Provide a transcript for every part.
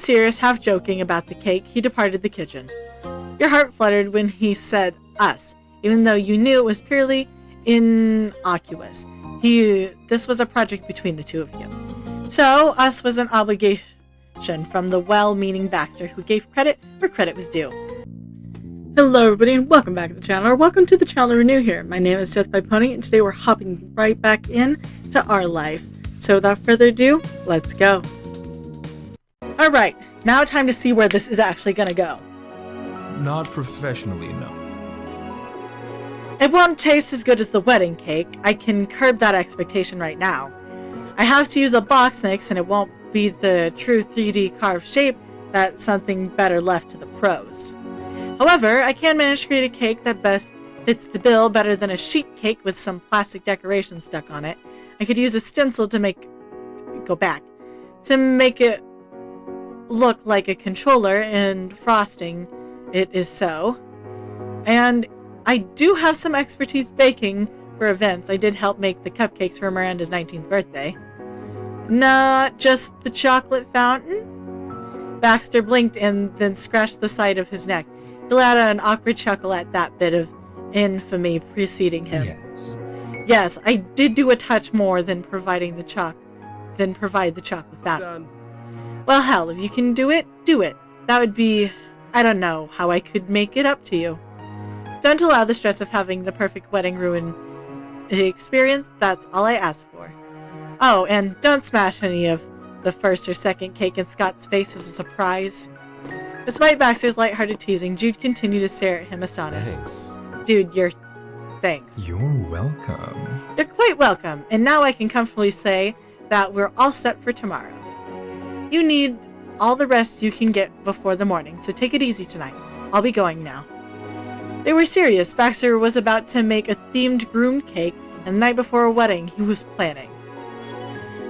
serious, half joking about the cake, he departed the kitchen. Your heart fluttered when he said us, even though you knew it was purely innocuous. This was a project between the two of you. So, us was an obligation from the well-meaning Baxter, who gave credit where credit was due. Hello everybody and welcome back to the channel, or welcome to the channel if you're new here. My name is Death by Pony, and today we're hopping right back in to our life. So without further ado, let's go. Alright, now time to see where this is actually gonna go. Not professionally, no. It won't taste as good as the wedding cake. I can curb that expectation right now. I have to use a box mix and it won't be the true 3D carved shape. That's something better left to the pros. However, I can manage to create a cake that best fits the bill better than a sheet cake with some plastic decorations stuck on it. I could use a stencil to make it look like a controller and frosting it is so. And I do have some expertise baking for events. I did help make the cupcakes for Miranda's 19th birthday. Not just the chocolate fountain? Baxter blinked and then scratched the side of his neck. He let out an awkward chuckle at that bit of infamy preceding him. Yes, I did do a touch more than provide the chocolate fountain. Well, hell, if you can do it, do it. That would be... I don't know how I could make it up to you. Don't allow the stress of having the perfect wedding ruin the experience. That's all I ask for. Oh, and don't smash any of the first or second cake in Scott's face as a surprise. Despite Baxter's lighthearted teasing, Jude continued to stare at him astonished. Thanks. Dude, thanks. You're welcome. You're quite welcome, and now I can comfortably say that we're all set for tomorrow. You need all the rest you can get before the morning, so take it easy tonight. I'll be going now. They were serious. Baxter was about to make a themed groom cake, and the night before a wedding he was planning.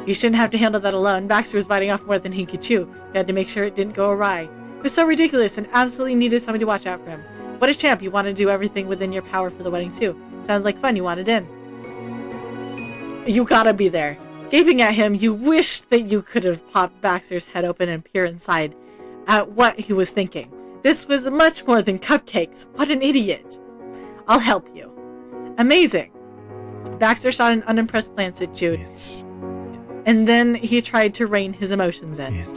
You shouldn't have to handle that alone. Baxter was biting off more than he could chew. You had to make sure it didn't go awry. It was so ridiculous and absolutely needed somebody to watch out for him. What a champ. You want to do everything within your power for the wedding too. Sounded like fun. You wanted in. You gotta be there. Gaping at him, you wished that you could have popped Baxter's head open and peer inside at what he was thinking. This was much more than cupcakes. What an idiot. I'll help you. Amazing. Baxter shot an unimpressed glance at Jude. And then he tried to rein his emotions in.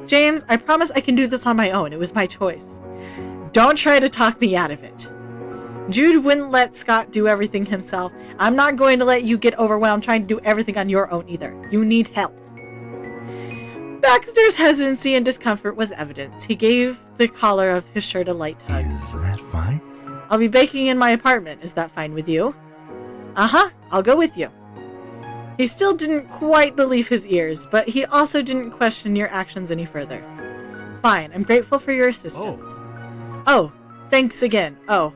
James, I promise I can do this on my own. It was my choice. Don't try to talk me out of it. Jude wouldn't let Scott do everything himself. I'm not going to let you get overwhelmed trying to do everything on your own either. You need help. Baxter's hesitancy and discomfort was evident. He gave the collar of his shirt a light tug. Is that fine? I'll be baking in my apartment. Is that fine with you? Uh-huh. I'll go with you. He still didn't quite believe his ears, but he also didn't question your actions any further. Fine. I'm grateful for your assistance. Oh, thanks again. Oh,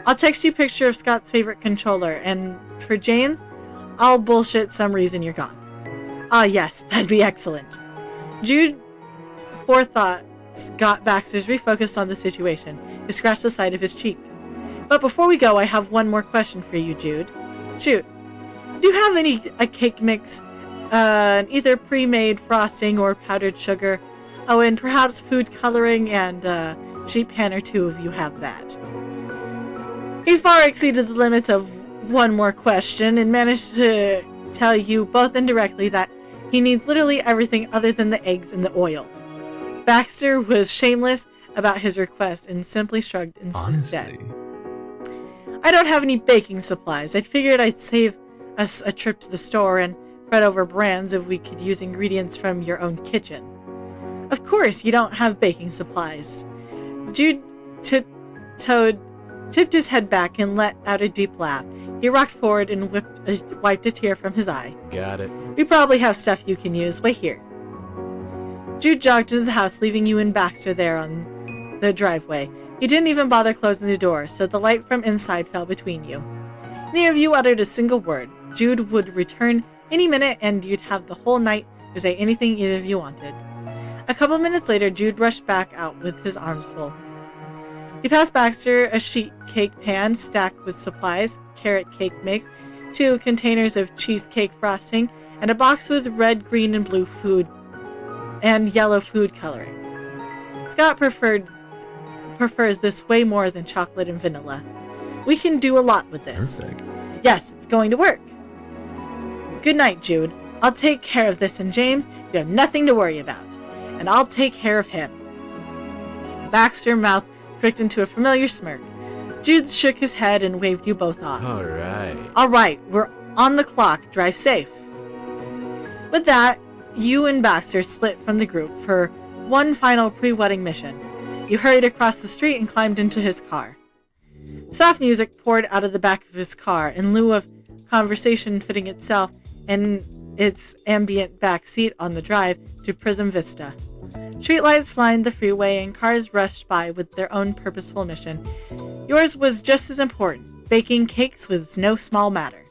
I'll text you a picture of Scott's favorite controller, and for James, I'll bullshit some reason you're gone. Ah, yes, that'd be excellent. Jude, forethought, Scott Baxter's refocused on the situation. He scratched the side of his cheek. But before we go, I have one more question for you, Jude. Shoot. Do you have a cake mix, either pre-made frosting or powdered sugar? Oh, and perhaps food coloring and sheet pan or two if you have that. He far exceeded the limits of one more question and managed to tell you both indirectly that he needs literally everything other than the eggs and the oil. Baxter was shameless about his request and simply shrugged instead. I don't have any baking supplies. I figured I'd save us a trip to the store and fret over brands if we could use ingredients from your own kitchen. Of course, you don't have baking supplies. Jude tipped his head back and let out a deep laugh. He rocked forward and wiped a tear from his eye. Got it. We probably have stuff you can use. Wait here. Jude jogged into the house, leaving you and Baxter there on the driveway. He didn't even bother closing the door, so the light from inside fell between you. Neither of you uttered a single word. Jude would return any minute, and you'd have the whole night to say anything either of you wanted. A couple minutes later, Jude rushed back out with his arms full. He passed Baxter a sheet cake pan stacked with supplies, carrot cake mix, 2 containers of cheesecake frosting, and a box with red, green, and blue food and yellow food coloring. Scott prefers this way more than chocolate and vanilla. We can do a lot with this. Perfect. Yes, it's going to work. Good night, Jude. I'll take care of this, and James, you have nothing to worry about. And I'll take care of him. Baxter's mouth pricked into a familiar smirk. Jude shook his head and waved you both off. All right, we're on the clock. Drive safe. With that, you and Baxter split from the group for one final pre-wedding mission. You hurried across the street and climbed into his car. Soft music poured out of the back of his car in lieu of conversation fitting itself in its ambient back seat on the drive to Prism Vista. Streetlights lined the freeway and cars rushed by with their own purposeful mission. Yours was just as important. Baking cakes was no small matter.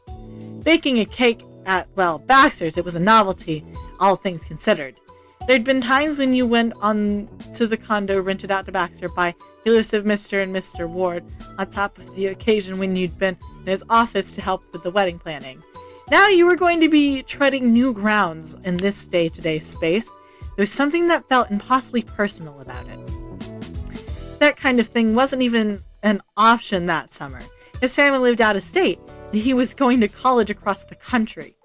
Baking a cake at, well, Baxter's, it was a novelty, all things considered. There'd been times when you went on to the condo rented out to Baxter by elusive Mr. and Mr. Ward, on top of the occasion when you'd been in his office to help with the wedding planning. Now you were going to be treading new grounds in this day-to-day space. There was something that felt impossibly personal about it. That kind of thing wasn't even an option that summer. His family lived out of state, and he was going to college across the country.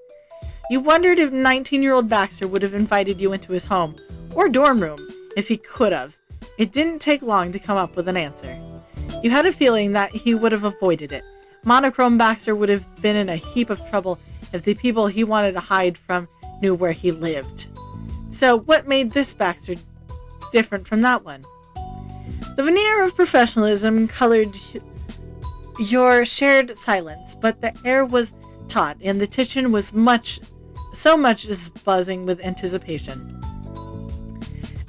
You wondered if 19-year-old Baxter would have invited you into his home, or dorm room, if he could have. It didn't take long to come up with an answer. You had a feeling that he would have avoided it. Monochrome Baxter would have been in a heap of trouble if the people he wanted to hide from knew where he lived. So what made this Baxter different from that one? The veneer of professionalism colored your shared silence, but the air was taut and the kitchen was so much as buzzing with anticipation.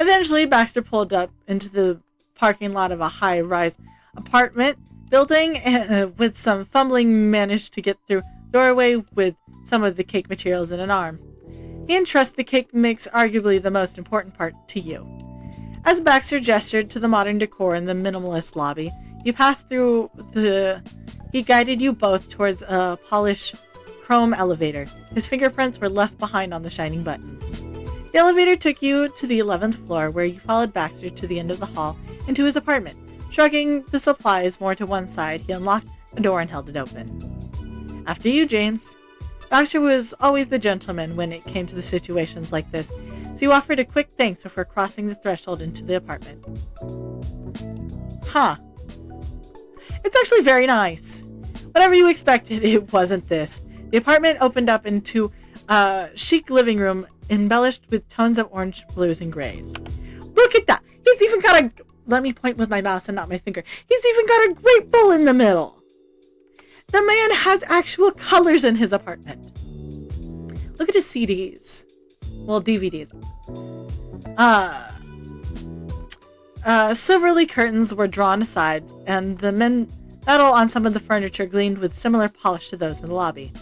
Eventually, Baxter pulled up into the parking lot of a high-rise apartment building and with some fumbling managed to get through doorway with some of the cake materials in an arm. He entrusts the cake mix, arguably the most important part, to you. As Baxter gestured to the modern decor in the minimalist lobby, you passed through he guided you both towards a polished chrome elevator. His fingerprints were left behind on the shining buttons. The elevator took you to the 11th floor, where you followed Baxter to the end of the hall into his apartment. Shrugging the supplies more to one side, he unlocked the door and held it open. After you, James. Baxter was always the gentleman when it came to the situations like this, so you offered a quick thanks before crossing the threshold into the apartment. Huh. It's actually very nice. Whatever you expected, it wasn't this. The apartment opened up into a chic living room embellished with tones of orange, blues, and grays. Look at that! He's even got a... Let me point with my mouse and not my finger. He's even got a great bull in the middle! The man has actual colors in his apartment. Look at his CDs. Well, DVDs. Silverly curtains were drawn aside, and the metal on some of the furniture gleamed with similar polish to those in the lobby.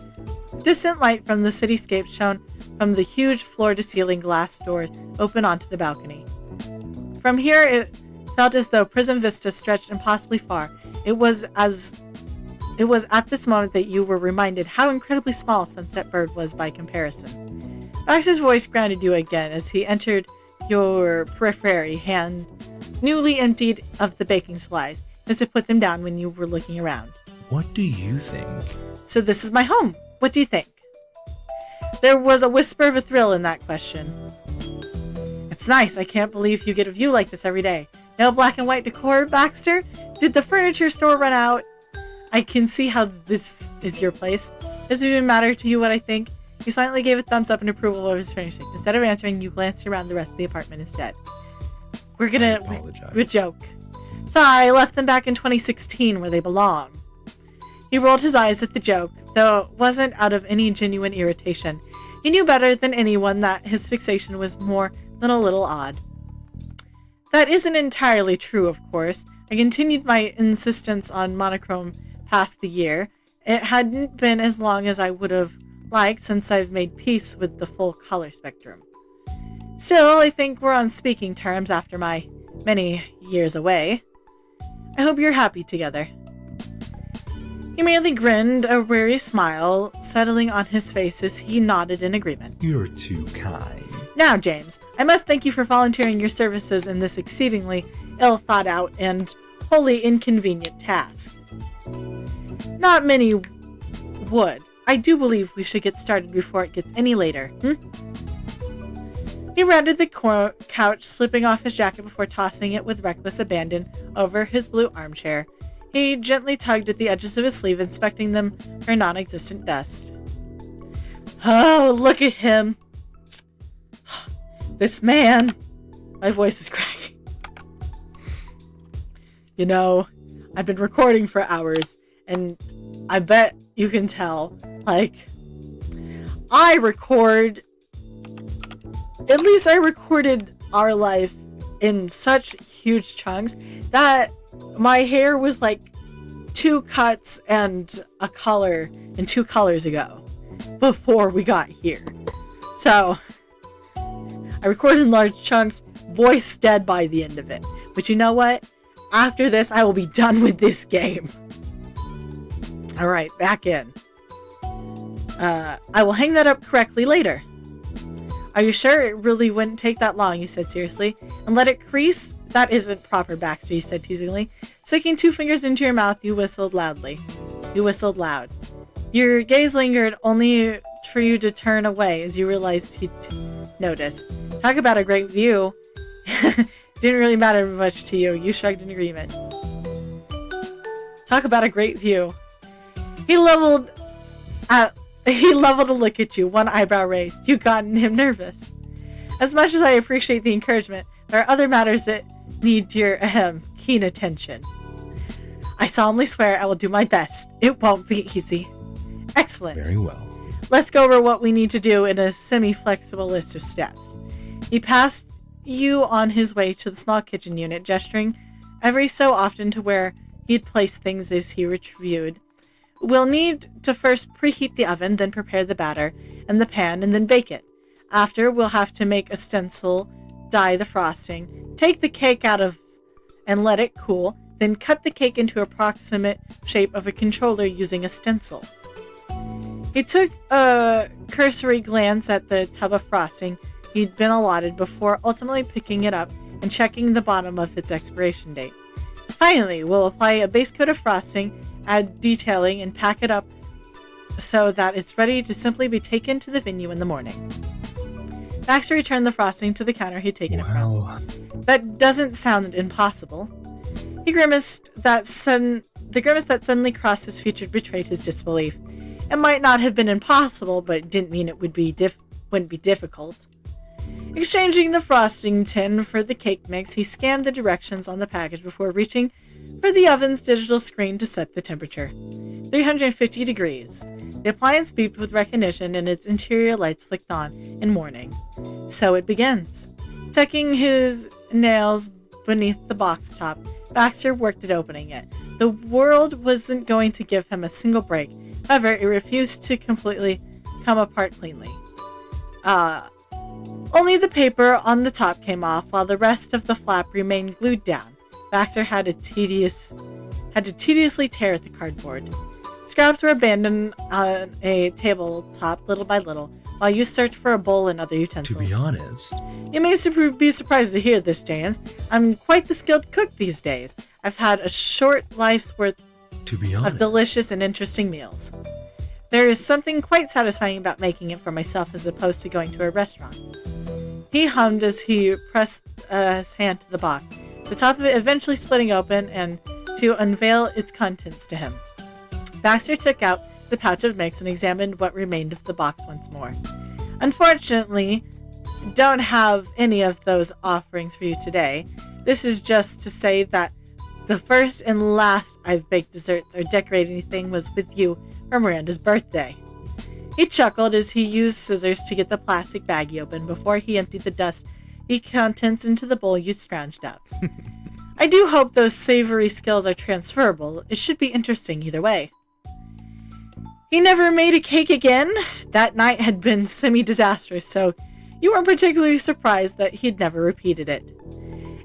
Distant light from the cityscape shone from the huge floor-to-ceiling glass doors open onto the balcony. From here, it felt as though Prism Vista stretched impossibly far. It was at this moment that you were reminded how incredibly small Sunset Bird was by comparison. Baxter's voice grounded you again as he entered your periphery, hand newly emptied of the baking supplies, as to put them down when you were looking around. What do you think? So this is my home. What do you think? There was a whisper of a thrill in that question. It's nice. I can't believe you get a view like this every day. No black and white decor, Baxter? Did the furniture store run out? I can see how this is your place. Does it even matter to you what I think? He silently gave a thumbs up in approval of his furnishing. Instead of answering, you glanced around the rest of the apartment instead. We're joke. Sorry, I left them back in 2016 where they belong. He rolled his eyes at the joke, though it wasn't out of any genuine irritation. He knew better than anyone that his fixation was more than a little odd. That isn't entirely true, of course. I continued my insistence on monochrome past the year. It hadn't been as long as I would have liked since I've made peace with the full color spectrum. Still, I think we're on speaking terms after my many years away. I hope you're happy together. He merely grinned, a weary smile settling on his face as he nodded in agreement. You're too kind. Now, James, I must thank you for volunteering your services in this exceedingly ill-thought-out and wholly inconvenient task. Not many would. I do believe we should get started before it gets any later. He rounded the couch, slipping off his jacket before tossing it with reckless abandon over his blue armchair. He gently tugged at the edges of his sleeve, inspecting them for non-existent dust. Oh, look at him. This man. My voice is cracking. You know, I've been recording for hours, and I bet you can tell, like, I recorded our life in such huge chunks that my hair was like 2 cuts and a color and 2 colors ago before we got here. So I recorded in large chunks, voice dead by the end of it. But you know what? After this, I will be done with this game. Alright, back in. I will hang that up correctly later. Are you sure it really wouldn't take that long, you said seriously. And let it crease? That isn't proper, Baxter, you said teasingly. Sinking 2 fingers into your mouth, you whistled loudly. You whistled loud. Your gaze lingered, only for you to turn away as you realized he'd noticed. Talk about a great view. Didn't really matter much to you. You shrugged in agreement. Talk about a great view. He leveled a look at you, one eyebrow raised. You gotten him nervous. As much as I appreciate the encouragement, there are other matters that need your keen attention. I solemnly swear I will do my best. It won't be easy. Excellent. Very well. Let's go over what we need to do in a semi-flexible list of steps. He passed you on his way to the small kitchen unit, gesturing every so often to where he'd place things as he reviewed. We'll need to first preheat the oven, then prepare the batter and the pan, and then bake it. After, we'll have to make a stencil, dye the frosting, take the cake out of and let it cool, then cut the cake into approximate shape of a controller using a stencil. He took a cursory glance at the tub of frosting he'd been allotted before ultimately picking it up and checking the bottom of its expiration date. Finally, we'll apply a base coat of frosting, add detailing, and pack it up so that it's ready to simply be taken to the venue in the morning. Baxter returned the frosting to the counter he'd taken it from. That doesn't sound impossible. He grimaced. The grimace that suddenly crossed his features betrayed his disbelief. It might not have been impossible, but it didn't mean it wouldn't be difficult. Exchanging the frosting tin for the cake mix, he scanned the directions on the package before reaching for the oven's digital screen to set the temperature. 350 degrees. The appliance beeped with recognition and its interior lights flicked on in warning. So it begins. Tucking his nails beneath the box top, Baxter worked at opening it. The world wasn't going to give him a single break. However, it refused to completely come apart cleanly. Only the paper on the top came off, while the rest of the flap remained glued down. Baxter had to tediously tear at the cardboard. Scraps were abandoned on a tabletop little by little, while you searched for a bowl and other utensils. To be honest, You may be surprised to hear this, James. I'm quite the skilled cook these days. I've had a short life's worth of delicious and interesting meals. There is something quite satisfying about making it for myself as opposed to going to a restaurant. He hummed as he pressed his hand to the box, the top of it eventually splitting open and to unveil its contents to him. Baxter took out the pouch of mix and examined what remained of the box once more. Unfortunately, don't have any of those offerings for you today. This is just to say that the first and last I've baked desserts or decorated anything was with you for Miranda's birthday. He chuckled as he used scissors to get the plastic baggie open before he emptied the contents into the bowl you scrounged up. I do hope those savory skills are transferable. It should be interesting either way. He never made a cake again. That night had been semi-disastrous, so you weren't particularly surprised that he'd never repeated it.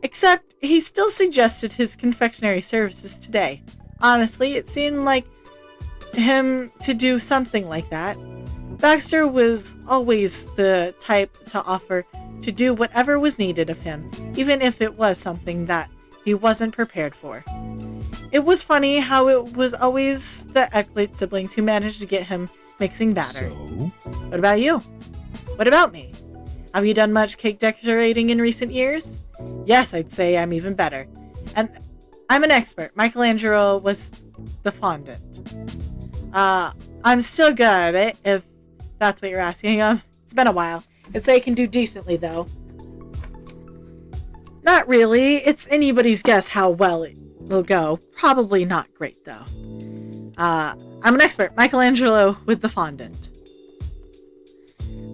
Except he still suggested his confectionery services today. Honestly, it seemed like him to do something like that. Baxter was always the type to offer to do whatever was needed of him, even if it was something that he wasn't prepared for. It was funny how it was always the Ecklet siblings who managed to get him mixing batter. So? What about you? What about me? Have you done much cake decorating in recent years? Yes, I'd say I'm even better. And I'm an expert. Michelangelo was the fondant. I'm still good at it, if that's what you're asking. It's been a while. I'd say I can do decently, though. Not really. It's anybody's guess how well it'll go. Probably not great, though. I'm an expert. Michelangelo with the fondant.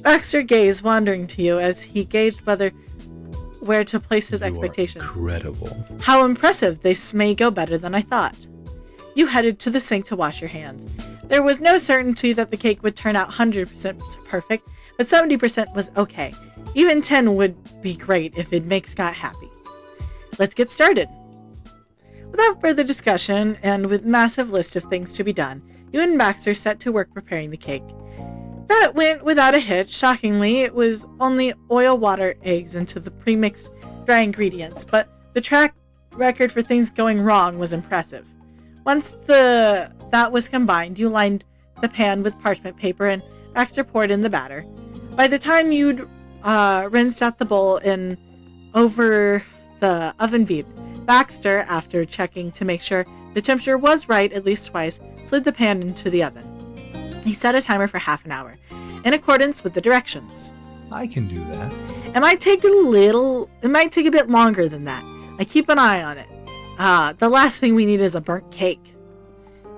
Baxter gazed wandering to you as he gauged where to place his expectations. Incredible. How impressive. This may go better than I thought. You headed to the sink to wash your hands. There was no certainty that the cake would turn out 100% perfect, but 70% was okay. Even 10 would be great if it makes Scott happy. Let's get started. Without further discussion, and with a massive list of things to be done, you and Baxter set to work preparing the cake. That went without a hitch. Shockingly, it was only oil, water, eggs into the pre-mixed dry ingredients, but the track record for things going wrong was impressive. Once that was combined, you lined the pan with parchment paper and Baxter poured in the batter. By the time you'd rinsed out the bowl and over the oven beeped, Baxter, after checking to make sure the temperature was right at least twice, slid the pan into the oven. He set a timer for half an hour, in accordance with the directions. I can do that. It might take a bit longer than that. I keep an eye on it. The last thing we need is a burnt cake.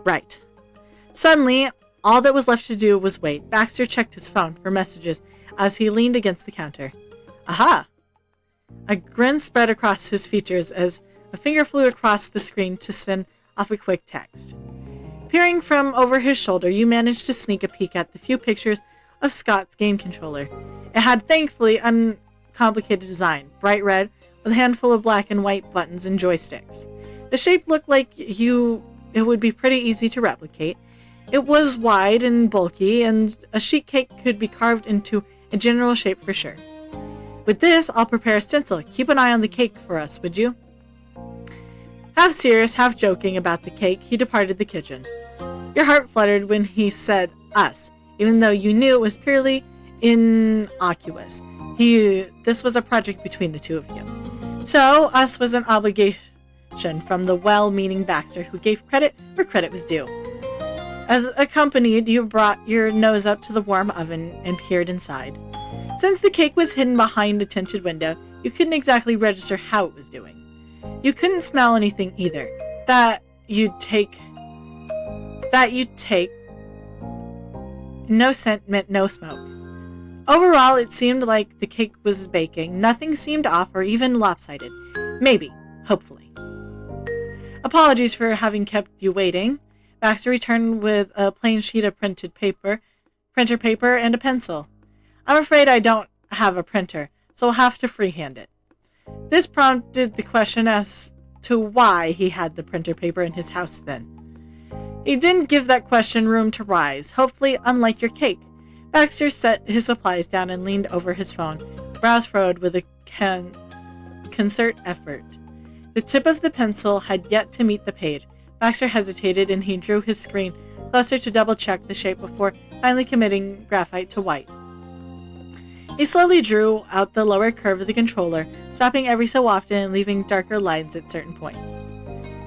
Right. Suddenly, all that was left to do was wait. Baxter checked his phone for messages as he leaned against the counter. Aha! A grin spread across his features as a finger flew across the screen to send off a quick text. Peering from over his shoulder, you managed to sneak a peek at the few pictures of Scott's game controller. It had thankfully uncomplicated design, bright red, with a handful of black and white buttons and joysticks. The shape looked like it would be pretty easy to replicate. It was wide and bulky, and a sheet cake could be carved into a general shape for sure. With this, I'll prepare a stencil. Keep an eye on the cake for us, would you? Half serious, half joking about the cake, he departed the kitchen. Your heart fluttered when he said us, even though you knew it was purely innocuous. This was a project between the two of you. So, us was an obligation from the well-meaning Baxter, who gave credit where credit was due. As accompanied, you brought your nose up to the warm oven and peered inside. Since the cake was hidden behind a tinted window, you couldn't exactly register how it was doing. You couldn't smell anything either. That you'd take. No scent meant no smoke. Overall, it seemed like the cake was baking. Nothing seemed off or even lopsided. Maybe. Hopefully. Apologies for having kept you waiting. Baxter returned with a plain sheet of printer paper, and a pencil. I'm afraid I don't have a printer, so I'll have to freehand it. This prompted the question as to why he had the printer paper in his house then. He didn't give that question room to rise, hopefully unlike your cake. Baxter set his supplies down and leaned over his phone, brows furrowed with a concert effort. The tip of the pencil had yet to meet the page. Baxter hesitated and he drew his screen closer to double-check the shape before finally committing graphite to white. He slowly drew out the lower curve of the controller, stopping every so often and leaving darker lines at certain points.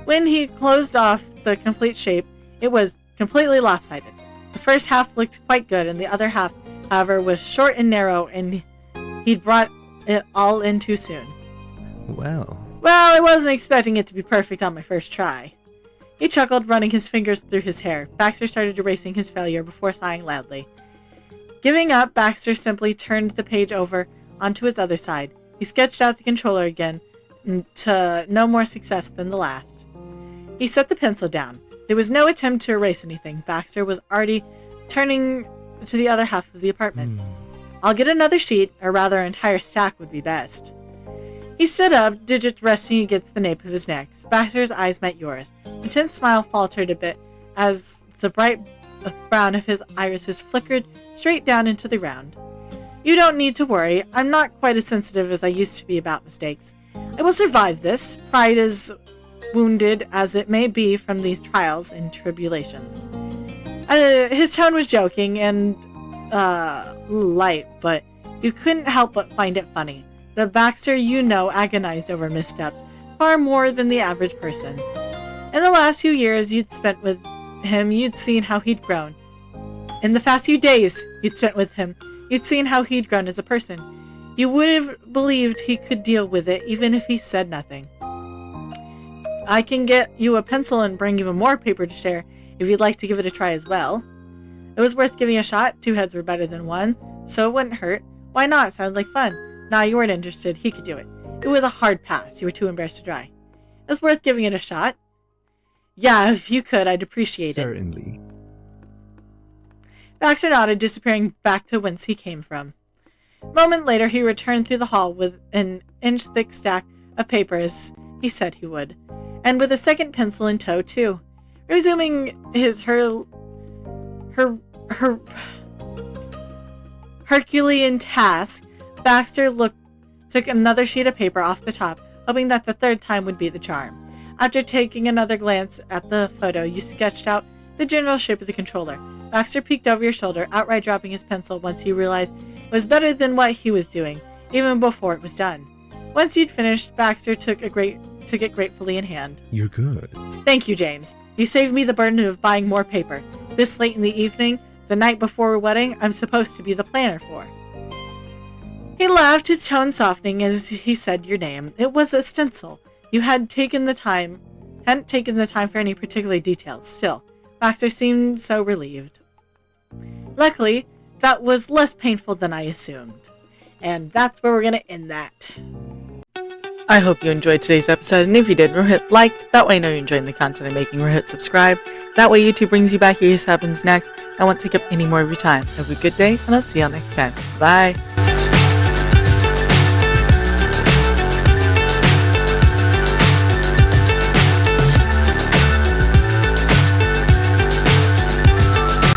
When he closed off the complete shape, it was completely lopsided. The first half looked quite good, and the other half, however, was short and narrow, and he'd brought it all in too soon. Well, I wasn't expecting it to be perfect on my first try. He chuckled, running his fingers through his hair. Baxter started erasing his failure before sighing loudly. Giving up, Baxter simply turned the page over onto its other side. He sketched out the controller again, to no more success than the last. He set the pencil down. There was no attempt to erase anything. Baxter was already turning to the other half of the apartment. I'll get another sheet, or rather an entire stack would be best. He stood up, digits resting against the nape of his neck. Baxter's eyes met yours. A tense smile faltered a bit as the bright brown of his irises flickered straight down into the ground. You don't need to worry. I'm not quite as sensitive as I used to be about mistakes. I will survive this, pride as wounded as it may be from these trials and tribulations. His tone was joking and light, but you couldn't help but find it funny. The Baxter you know agonized over missteps far more than the average person. In the last few years you'd spent with him, you'd seen how he'd grown. In the past few days you'd spent with him, you'd seen how he'd grown as a person. You would have believed he could deal with it even if he said nothing. I can get you a pencil and bring even more paper to share if you'd like to give it a try as well. It was worth giving a shot. 2 heads were better than 1, so it wouldn't hurt. Why not? It sounded like fun. Nah, you weren't interested. He could do it. It was a hard pass. You were too embarrassed to try. It was worth giving it a shot. Yeah, if you could, I'd appreciate it. Certainly. Baxter nodded, disappearing back to whence he came from. A moment later, he returned through the hall with an inch-thick stack of papers, he said he would, and with a second pencil in tow, too. Resuming his Herculean task, Baxter took another sheet of paper off the top, hoping that the third time would be the charm. After taking another glance at the photo, you sketched out the general shape of the controller. Baxter peeked over your shoulder, outright dropping his pencil once he realized it was better than what he was doing, even before it was done. Once you'd finished, Baxter took it gratefully in hand. You're good. Thank you, James. You saved me the burden of buying more paper. This late in the evening, the night before a wedding I'm supposed to be the planner for. He laughed, his tone softening as he said your name. It was a stencil. You hadn't taken the time for any particular details. Still, Baxter seemed so relieved. Luckily, that was less painful than I assumed. And that's where we're going to end that. I hope you enjoyed today's episode, and if you did, hit like. That way I know you're enjoying the content I'm making. Hit subscribe. That way YouTube brings you back Here's Happens Next. I won't take up any more of your time. Have a good day, and I'll see you all next time. Bye.